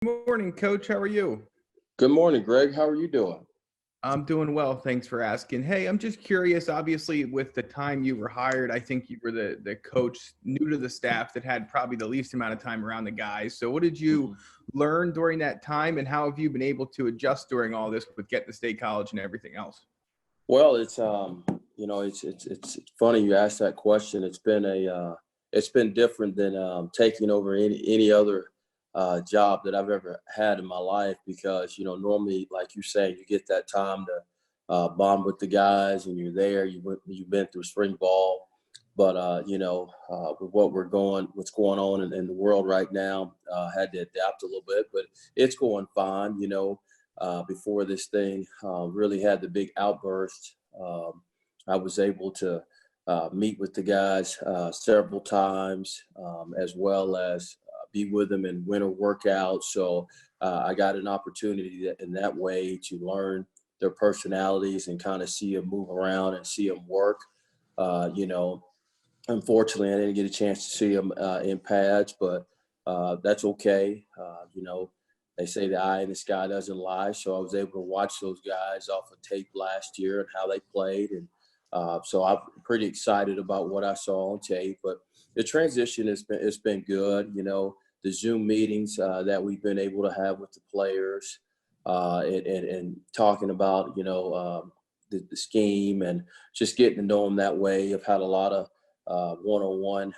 Good morning, Coach. How are you? Good morning, Greg. How are you doing? I'm doing well. Thanks for asking. Hey, I'm just curious. Obviously, with the time you were hired, I think you were the coach new to the staff that had probably the least amount of time around the guys. So, what did you learn during that time, and how have you been able to adjust during all this with getting to state college and everything else? Well, it's funny you asked that question. It's been different than taking over any other job that I've ever had in my life because normally, like you say, you get that time to bond with the guys and you're there. You've been through spring ball, but with what's going on in the world right now, had to adapt a little bit, but it's going fine. Before this thing really had the big outburst, I was able to meet with the guys several times, as well as be with them in winter workouts. So I got an opportunity in that way to learn their personalities and kind of see them move around and see them work. Unfortunately, I didn't get a chance to see them in pads, but that's okay. They say the eye in the sky doesn't lie. So I was able to watch those guys off of tape last year and how they played. And so I'm pretty excited about what I saw on tape. But the transition it's been good. The Zoom meetings that we've been able to have with the players and talking about, the scheme and just getting to know them that way. I've had a lot of one-on-one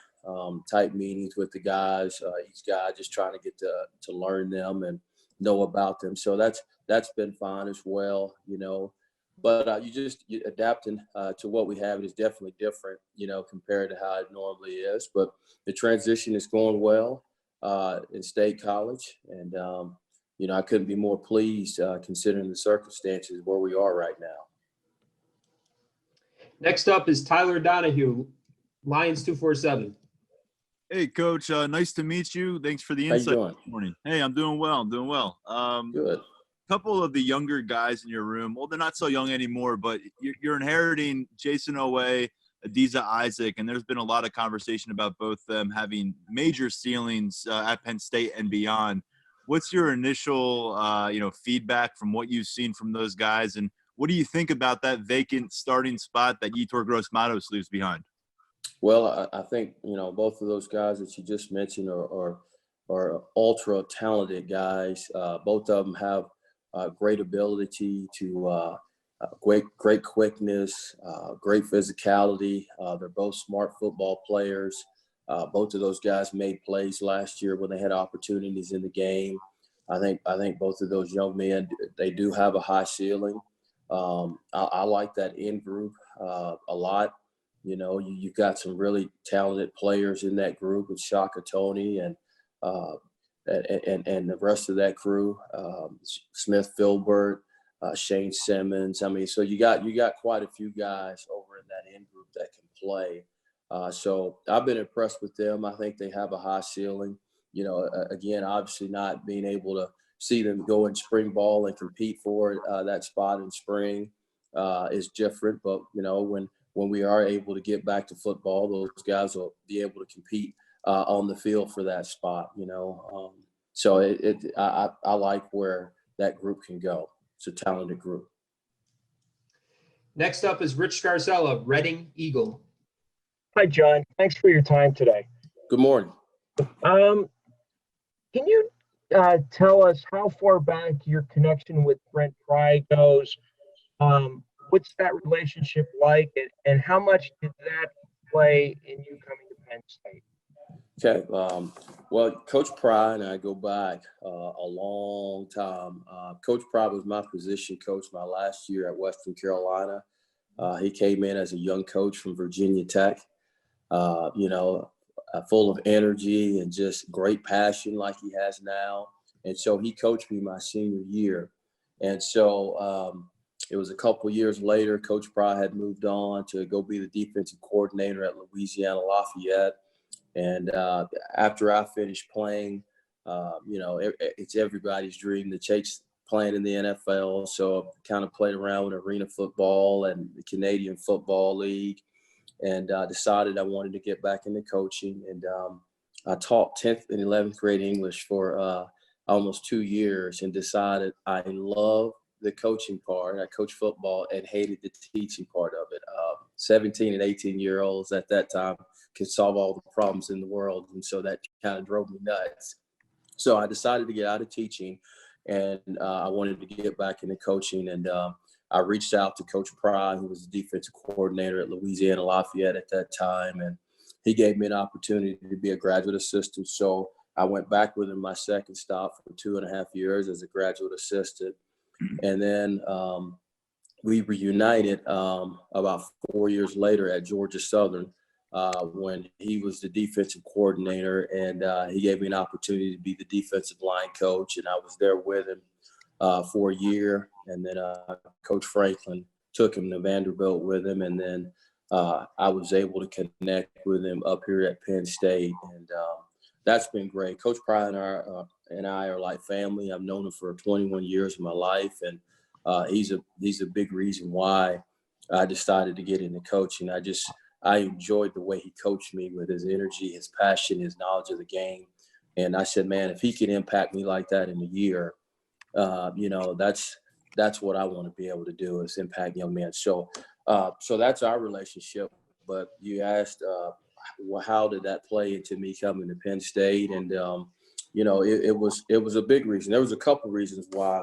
type meetings with the guys, each guy just trying to get to learn them and know about them. So that's been fine as well, but you adapting to what we have is definitely different, compared to how it normally is. But the transition is going well in State College. And, I couldn't be more pleased considering the circumstances where we are right now. Next up is Tyler Donahue, Lions 247. Hey, Coach. Nice to meet you. Thanks for the How you insight doing? this morning. Hey, I'm doing well. Good. Couple of the younger guys in your room, well, they're not so young anymore, but you're inheriting Jason Owe, Adiza Isaac, and there's been a lot of conversation about both them having major ceilings at Penn State and beyond. What's your initial, feedback from what you've seen from those guys, and what do you think about that vacant starting spot that Yetur Gross-Matos leaves behind? Well, I think, both of those guys that you just mentioned are ultra talented guys. Both of them have great ability to great quickness, great physicality. They're both smart football players. Both of those guys made plays last year when they had opportunities in the game. I think both of those young men, they do have a high ceiling. I like that in group a lot. You've got some really talented players in that group with Shaka Tony and the rest of that crew, Smith Filbert, Shane Simmons. I mean, so you got quite a few guys over in that in group that can play. So I've been impressed with them. I think they have a high ceiling. Again, obviously not being able to see them go in spring ball and compete for that spot in spring is different. But when we are able to get back to football, those guys will be able to compete on the field for that spot. So I like where that group can go. It's a talented group. Next up is Rich Scarcella, Reading Eagle. Hi, John. Thanks for your time today. Good morning. Can you tell us how far back your connection with Brent Pry goes? What's that relationship like, and how much did that play in you coming to Penn State? Okay. Well, Coach Pry and I go back a long time. Coach Pry was my position coach my last year at Western Carolina. He came in as a young coach from Virginia Tech, full of energy and just great passion like he has now. And so he coached me my senior year. And so it was a couple of years later, Coach Pry had moved on to go be the defensive coordinator at Louisiana Lafayette. And after I finished playing, it's everybody's dream to chase playing in the NFL. So I kind of played around with Arena Football and the Canadian Football League, and decided I wanted to get back into coaching. And I taught 10th and 11th grade English for almost 2 years and decided I love the coaching part. I coached football and hated the teaching part of it. 17 and 18-year-olds at that time could solve all the problems in the world. And so that kind of drove me nuts. So I decided to get out of teaching, and I wanted to get back into coaching. And I reached out to Coach Pry, who was the defensive coordinator at Louisiana Lafayette at that time. And he gave me an opportunity to be a graduate assistant. So I went back with him my second stop for 2.5 years as a graduate assistant. And then we reunited about 4 years later at Georgia Southern when he was the defensive coordinator, and he gave me an opportunity to be the defensive line coach. And I was there with him for a year. And then Coach Franklin took him to Vanderbilt with him. And then I was able to connect with him up here at Penn State. And that's been great. Coach Pry and I are like family. I've known him for 21 years of my life. And he's a big reason why I decided to get into coaching. I enjoyed the way he coached me with his energy, his passion, his knowledge of the game. And I said, man, if he can impact me like that in a year, that's what I want to be able to do, is impact young men. So that's our relationship. But you asked, how did that play into me coming to Penn State? And, it was a big reason. There was a couple reasons why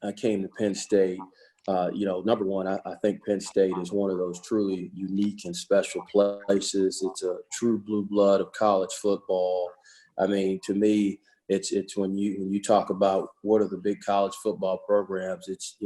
I came to Penn State. Number one, I think Penn State is one of those truly unique and special places. It's a true blue blood of college football. I mean, to me, it's when you talk about what are the big college football programs, it's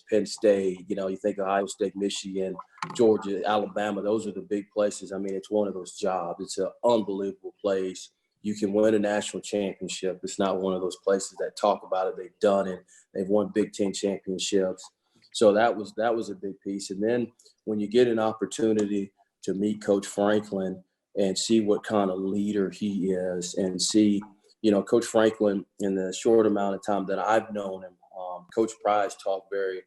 Penn State, you think Ohio State, Michigan, Georgia, Alabama, those are the big places. I mean, it's one of those jobs. It's an unbelievable place. You can win a national championship. It's not one of those places that talk about it. They've done it. They've won Big Ten championships. So that was a big piece. And then when you get an opportunity to meet Coach Franklin and see what kind of leader he is, and see, Coach Franklin, in the short amount of time that I've known him, Coach Pry's talked very,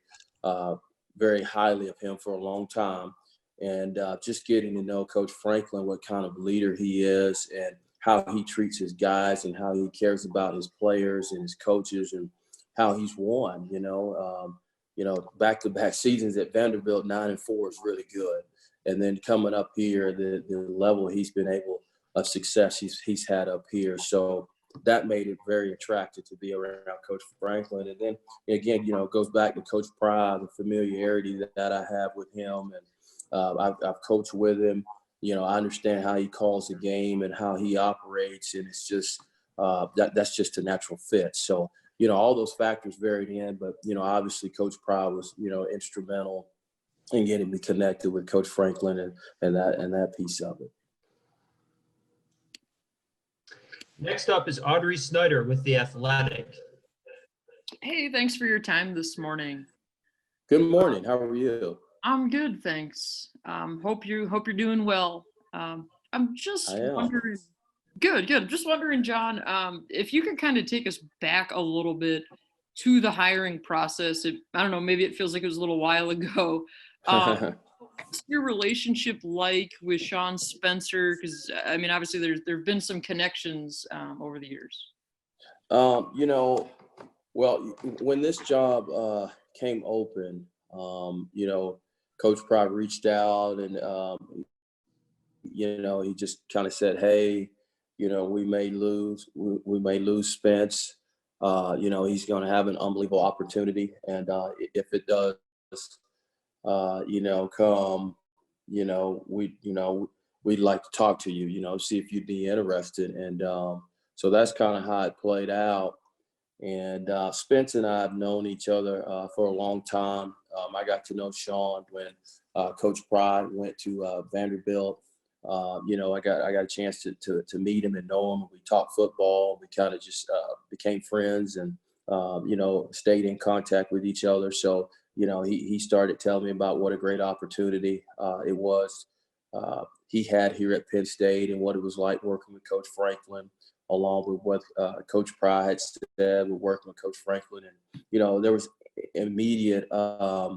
very highly of him for a long time. And just getting to know Coach Franklin, what kind of leader he is, and how he treats his guys, and how he cares about his players and his coaches, and how he's won, back-to-back seasons at Vanderbilt, 9-4 is really good. And then coming up here, the level he's been able of success he's had up here. So that made it very attractive to be around Coach Franklin. And then again, it goes back to Coach Pry, the familiarity that I have with him. And I've coached with him. I understand how he calls the game and how he operates. And it's just, that's just a natural fit. So, all those factors varied in, but, obviously Coach Pry was, instrumental in getting me connected with Coach Franklin and that piece of it. Next up is Audrey Snyder with The Athletic. Hey, thanks for your time this morning. Good morning. How are you? I'm good, thanks. Hope you're doing well. I'm just wondering. Good. I'm just wondering, John, if you could kind of take us back a little bit to the hiring process. I don't know, maybe it feels like it was a little while ago. What's your relationship like with Sean Spencer? Because I mean, obviously there've been some connections over the years. Well, when this job came open, Coach Pry reached out, and he just kind of said, "Hey, we may lose Spence. He's going to have an unbelievable opportunity, and if it does, come, we'd like to talk to you, see if you'd be interested." And so that's kind of how it played out. And Spence and I have known each other for a long time. I got to know Sean when Coach Pry went to Vanderbilt. I got a chance to meet him and know him. We talked football. We kind of just became friends, and stayed in contact with each other. So he started telling me about what a great opportunity it was he had here at Penn State, and what it was like working with Coach Franklin, along with what Coach Pry had said with working with Coach Franklin. And there was immediate I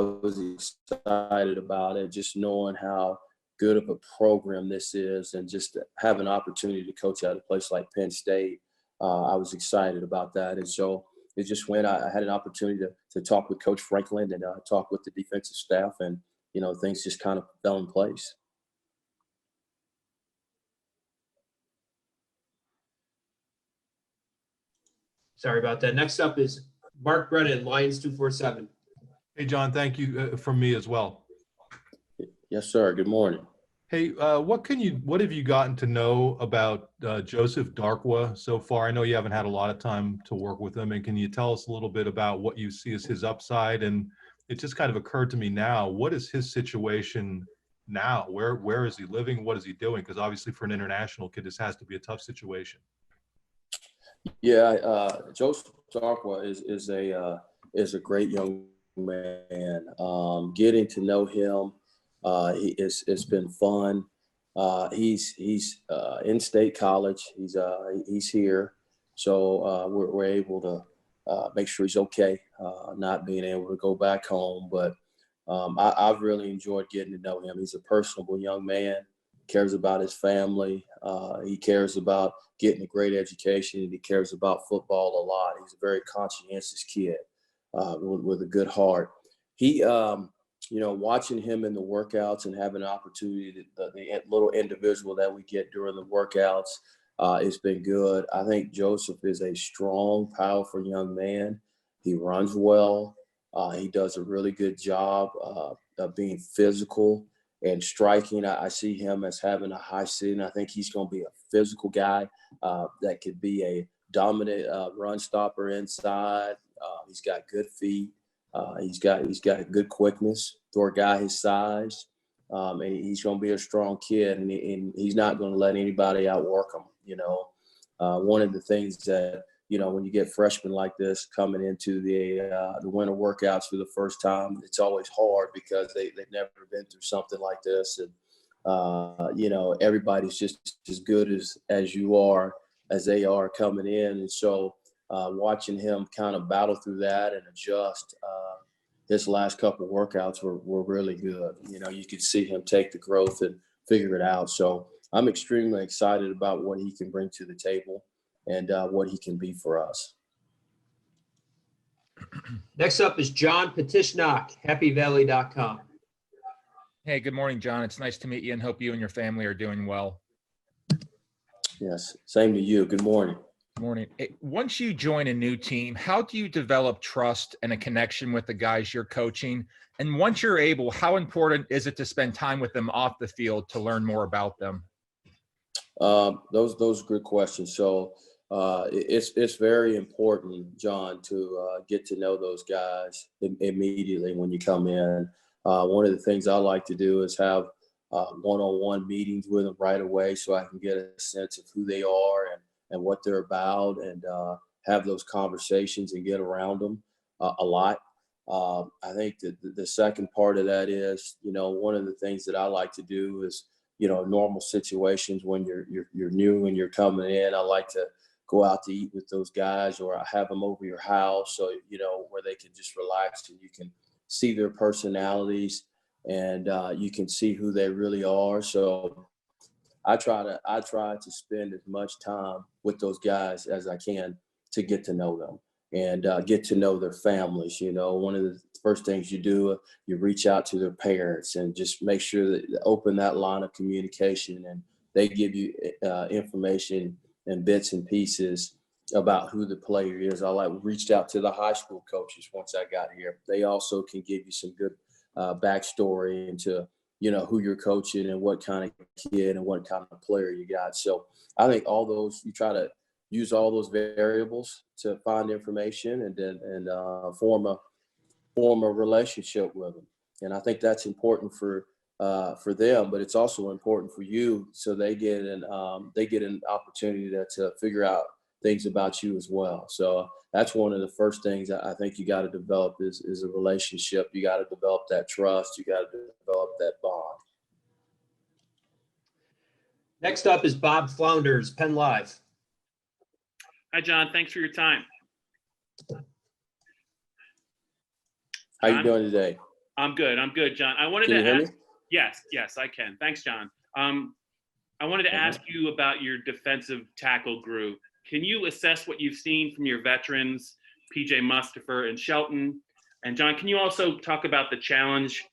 was excited about it, just knowing how good of a program this is, and just to have an opportunity to coach at a place like Penn State, I was excited about that. And so it just went. I had an opportunity to talk with Coach Franklin and talk with the defensive staff, and things just kind of fell in place. Sorry about that. Next up is Mark Brennan, Lions 247. Hey, John, thank you from me as well. Yes, sir. Good morning. Hey, what have you gotten to know about Joseph Darkwa so far? I know you haven't had a lot of time to work with him, and can you tell us a little bit about what you see as his upside? And it just kind of occurred to me now, what is his situation now? Where is he living? What is he doing? Because obviously for an international kid, this has to be a tough situation. Yeah, Joseph Darkwa is a great young man. Getting to know him, it's been fun. He's in state college. He's here, so we're able to make sure he's okay. Not being able to go back home, but I've really enjoyed getting to know him. He's a personable young man. Cares about his family. He cares about getting a great education, and he cares about football a lot. He's a very conscientious kid with a good heart. He, watching him in the workouts and having an opportunity, the little individual that we get during the workouts, it's been good. I think Joseph is a strong, powerful young man. He runs well. He does a really good job of being physical and striking. I see him as having a high ceiling. I think he's going to be a physical guy that could be a dominant run stopper inside. He's got good feet. He's got good quickness for a guy his size. And he's going to be a strong kid, and he's not going to let anybody outwork him. One of the things that, when you get freshmen like this coming into the winter workouts for the first time, it's always hard because they've never been through something like this. And, everybody's just as good as you are, as they are coming in. And so watching him kind of battle through that and adjust, his last couple of workouts were really good. You could see him take the growth and figure it out. So I'm extremely excited about what he can bring to the table and what he can be for us. Next up is John Petishnock, happyvalley.com. Hey, good morning, John. It's nice to meet you and hope you and your family are doing well. Yes, same to you. Good morning. Good morning. Once you join a new team, how do you develop trust and a connection with the guys you're coaching? And once you're able, how important is it to spend time with them off the field to learn more about them? Those are good questions. So it's very important, John, to get to know those guys immediately when you come in. One of the things I like to do is have one-on-one meetings with them right away, so I can get a sense of who they are and what they're about, and have those conversations and get around them a lot. I think that the second part of that is, one of the things that I like to do is, normal situations when you're new and you're coming in, I like to go out to eat with those guys, or I have them over your house, so where they can just relax and you can see their personalities and you can see who they really are. So I try to spend as much time with those guys as I can to get to know them and get to know their families. One of the first things you do, you reach out to their parents and just make sure that you open that line of communication, and they give you information and bits and pieces about who the player is. I reached out to the high school coaches once I got here. They also can give you some good backstory into who you're coaching and what kind of kid and what kind of player you got. So I think all those, you try to use all those variables to find information and then form a relationship with them. And I think that's important for them, but it's also important for you, so they get an opportunity to figure out things about you as well. So that's one of the first things I think you got to develop is a relationship. You got to develop that trust. You got to develop that bond. Next up is Bob Flounders, Penn Live. Hi, John. Thanks for your time. How you doing today? I'm good, John. I wanted Can you to hear ask. me? Yes, I can. Thanks, John. I wanted to ask you about your defensive tackle group. Can you assess what you've seen from your veterans, PJ Mustafar and Shelton? And John, can you also talk about the challenge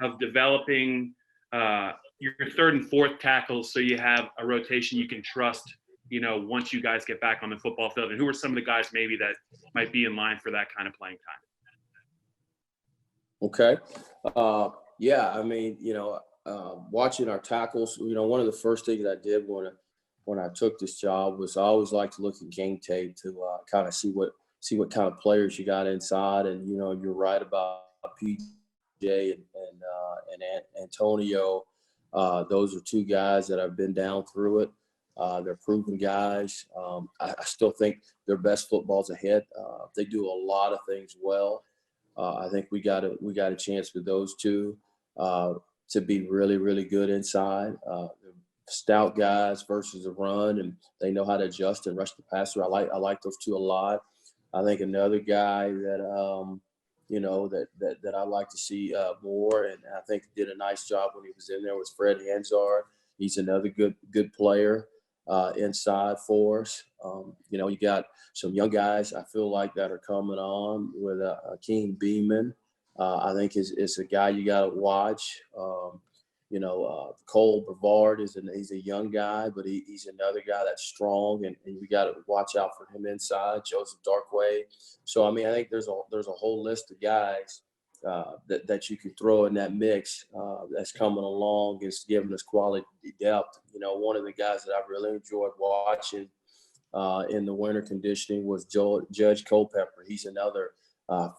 of developing your third and fourth tackles so you have a rotation you can trust, once you guys get back on the football field? And who are some of the guys maybe that might be in line for that kind of playing time? Okay. Yeah, I mean, watching our tackles, one of the first things I did when I took this job was I always like to look at game tape to kind of see what kind of players you got inside. And, you're right about PJ and Antonio. Those are two guys that have been down through it. They're proven guys. I still think their best football's ahead. They do a lot of things well. I think we got a chance with those two to be really, really good inside. Stout guys versus the run, and they know how to adjust and rush the passer. I like those two a lot. I think another guy that that I like to see more, and I think did a nice job when he was in there, was Fred Hansard. He's another good player inside for us. You got some young guys I feel like that are coming on with King Beeman. I think is a guy you got to watch. Cole Brevard he's a young guy, but he's another guy that's strong, and we got to watch out for him inside. Joseph Darkway. So I think there's a whole list of guys that you can throw in that mix that's coming along. It's giving us quality depth. One of the guys that I really enjoyed watching in the winter conditioning was Judge Culpepper. He's another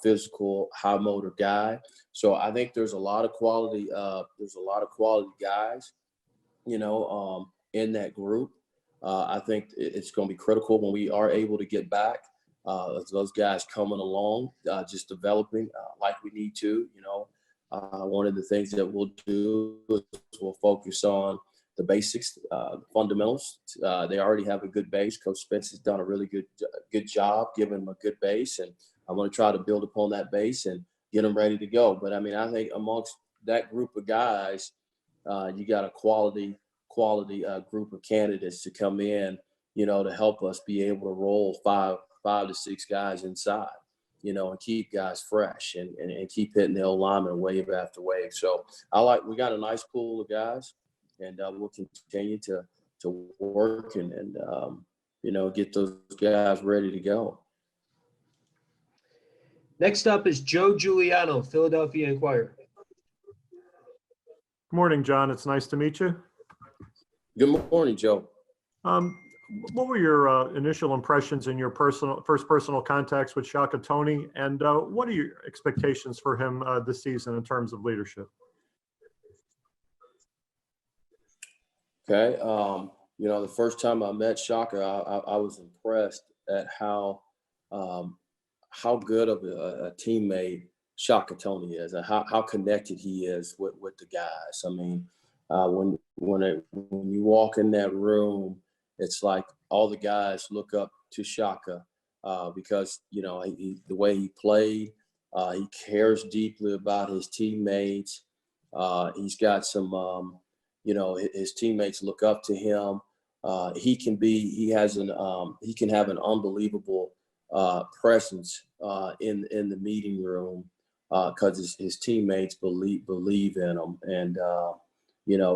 physical, high motor guy. So I think there's a lot of quality. There's a lot of quality guys, in that group. I think it's going to be critical when we are able to get back. Those guys coming along, just developing like we need to. One of the things that we'll do is we'll focus on the basics, fundamentals. They already have a good base. Coach Spence has done a really good job giving them a good base, and I'm going to try to build upon that base and get them ready to go. But I think amongst that group of guys, you got a quality group of candidates to come in, to help us be able to roll five to six guys inside, and keep guys fresh and keep hitting the old lineman wave after wave. So we got a nice pool of guys, and we'll continue to work and get those guys ready to go. Next up is Joe Giuliano, Philadelphia Inquirer. Good morning, John. It's nice to meet you. Good morning, Joe. What were your initial impressions in your first personal contacts with Shaka Toney, and what are your expectations for him this season in terms of leadership? Okay. The first time I met Shaka, I was impressed at how good of a teammate Shaka Toney is, and how connected he is with the guys. When you walk in that room, it's like all the guys look up to Shaka because the way he played, he cares deeply about his teammates. He's got some, his teammates look up to him. He can have an unbelievable presence in the meeting room because his teammates believe in him, and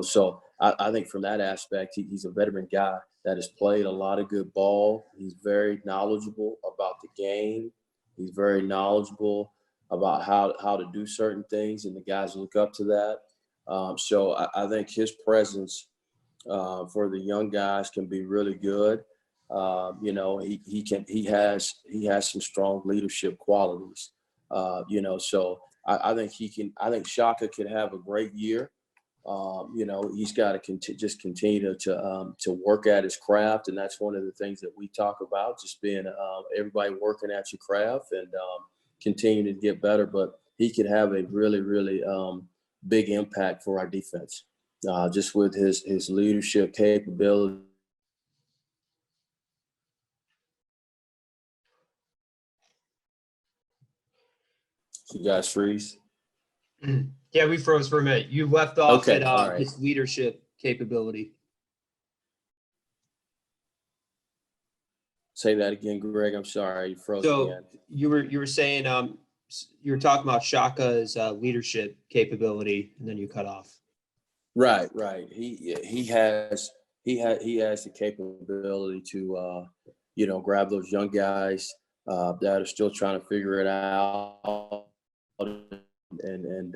so I think from that aspect, he's a veteran guy that has played a lot of good ball. He's very knowledgeable about the game. He's very knowledgeable about how to do certain things, and the guys look up to that. So I think his presence for the young guys can be really good. He has some strong leadership qualities. So I think Shaka can have a great year. He's got to just continue to work at his craft, and that's one of the things that we talk about, just being everybody working at your craft and continuing to get better. But he could have a really, really big impact for our defense, just with his leadership capability. You guys freeze? Yeah, we froze for a minute. You left off Okay, at all right. his leadership capability. Say that again, Greg. I'm sorry, you froze So again. you were saying you were talking about Shaka's leadership capability, and then you cut off. Right. He has the capability to grab those young guys that are still trying to figure it out and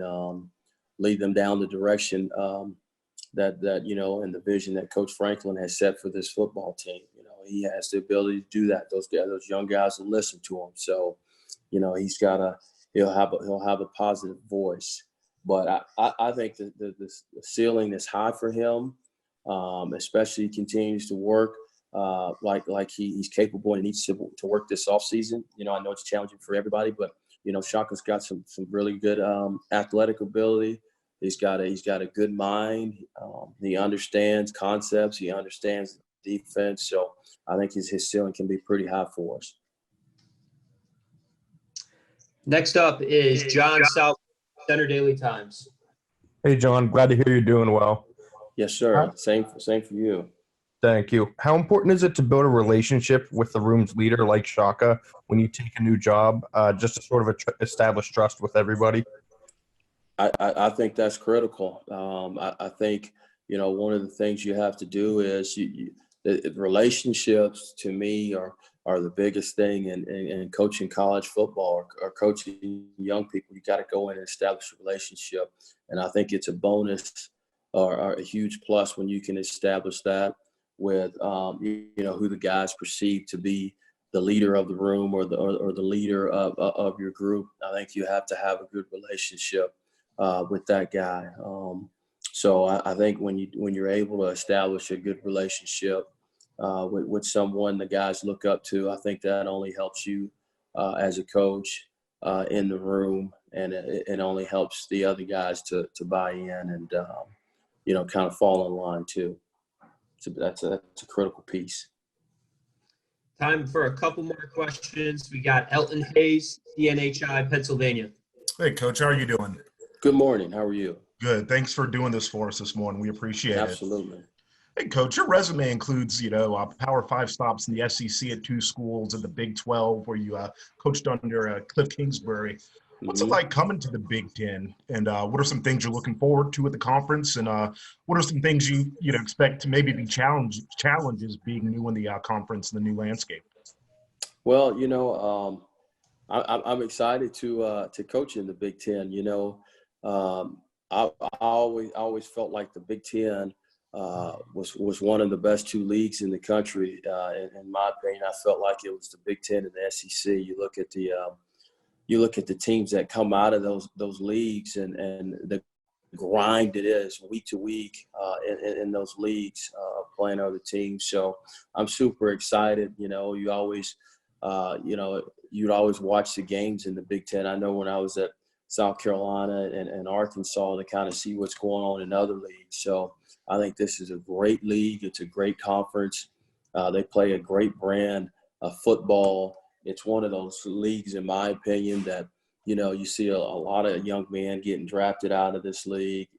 lead them down the direction that and the vision that Coach Franklin has set for this football team. He has the ability to do that. Those young guys will listen to him. So, he'll have a positive voice. But I think the ceiling is high for him, especially he continues to work like he's capable and needs to work this offseason. I know it's challenging for everybody, but Shaka's got some really good athletic ability. He's got a good mind. He understands concepts. He understands defense. So I think his ceiling can be pretty high for us. Next up is John South, Center Daily Times. Hey, John, glad to hear you're doing well. Yes, sir. Same for you. Thank you. How important is it to build a relationship with the room's leader like Shaka when you take a new job, just to sort of establish trust with everybody? I think that's critical. I think, one of the things you have to do is the relationships to me are the biggest thing in coaching college football or coaching young people. You got to go in and establish a relationship. And I think it's a bonus or a huge plus when you can establish that with, who the guys perceive to be the leader of the room or the leader of your group. I think you have to have a good relationship with that guy. So I think when you're able to establish a good relationship with someone the guys look up to, I think that only helps you as a coach in the room, and it only helps the other guys to buy in and kind of fall in line too. So that's a critical piece. Time for a couple more questions. We got Elton Hayes, CNHI, Pennsylvania. Hey, Coach, how are you doing? Good morning. How are you? Good. Thanks for doing this for us this morning. We appreciate it. Absolutely. Hey, Coach, your resume includes, Power 5 stops in the SEC at 2 schools and the Big 12 where you coached under Cliff Kingsbury. What's it like coming to the Big Ten? And what are some things you're looking forward to at the conference? And what are some things you expect to maybe be challenges being new in the conference and the new landscape? Well, I'm excited to coach in the Big Ten. I always felt like the Big Ten was one of the best 2 leagues in the country. In my opinion, I felt like it was the Big Ten and the SEC. You look at the teams that come out of those leagues and the grind it is week to week in those leagues playing other teams. So I'm super excited. You'd always watch the games in the Big Ten. I know when I was at South Carolina and Arkansas to kind of see what's going on in other leagues. So I think this is a great league. It's a great conference. They play a great brand of football. It's one of those leagues, in my opinion, that, you see a lot of young men getting drafted out of this league.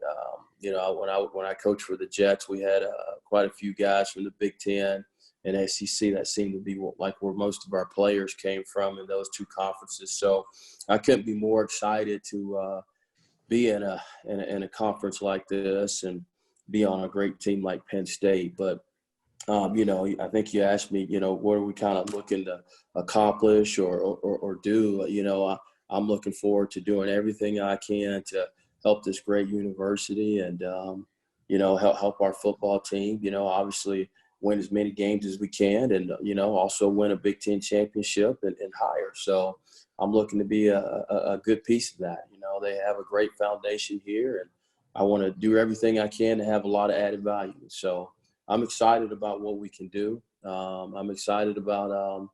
When I coached for the Jets, we had quite a few guys from the Big Ten and SEC that seemed to be like where most of our players came from in those 2 conferences. So I couldn't be more excited to be in a conference like this and be on a great team like Penn State. But I think you asked me, what are we kind of looking to accomplish or do? I'm looking forward to doing everything I can to help this great university and, help our football team, obviously win as many games as we can and, also win a Big Ten championship and higher. So I'm looking to be a good piece of that. They have a great foundation here, and I want to do everything I can to have a lot of added value. So I'm excited about what we can do. I'm excited about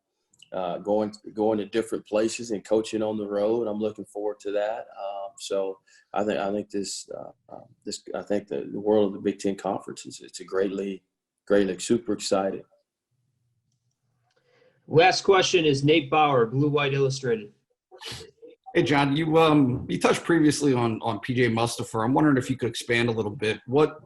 going to different places and coaching on the road. I'm looking forward to that. So I think I think the world of the Big Ten Conference it's a great league. Super excited. Last question is Nate Bauer, Blue White Illustrated. Hey, John, you touched previously on PJ Mustafar. I'm wondering if you could expand a little bit. What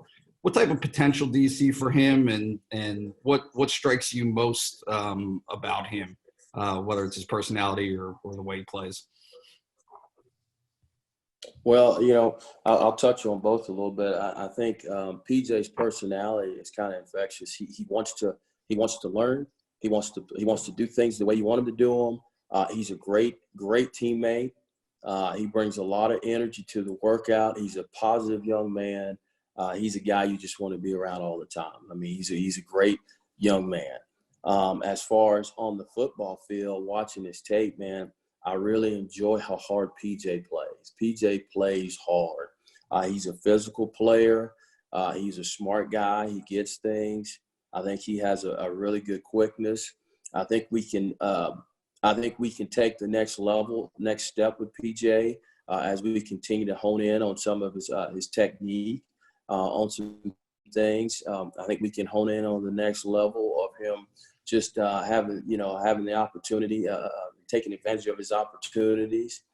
type of potential do you see for him, and what strikes you most about him, whether it's his personality or the way he plays? Well, you know, I'll touch on both a little bit. I think PJ's personality is kind of infectious. He wants to learn. He wants to do things the way you want him to do them. He's a great teammate. He brings a lot of energy to the workout. He's a positive young man. He's a guy you just want to be around all the time. I mean, he's a great young man. As far as on the football field, watching his tape, man, I really enjoy how hard PJ plays. PJ plays hard. He's a physical player. He's a smart guy. He gets things. I think he has a really good quickness. I think we can take the next step with PJ as we continue to hone in on some of his technique, on some things. I think we can hone in on the next level of him just having the opportunity, taking advantage of his opportunities,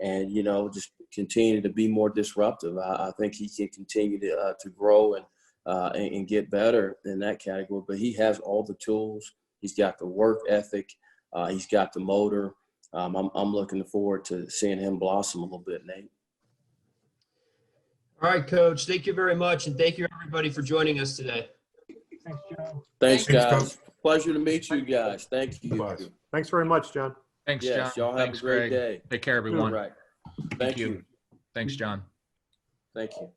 and just continue to be more disruptive. I think he can continue to grow and get better in that category. But he has all the tools. He's got the work ethic. He's got the motor. I'm looking forward to seeing him blossom a little bit, Nate. All right, Coach. Thank you very much, and thank you everybody for joining us today. Thanks, John. Thanks, guys. Coach. Pleasure to meet you guys. Thank you. Bye. Thanks very much, John. Thanks, Yes, John. y'all have Thanks, a great Greg. day. Take care, everyone. Right. Thank you. Thanks, John. Thank you.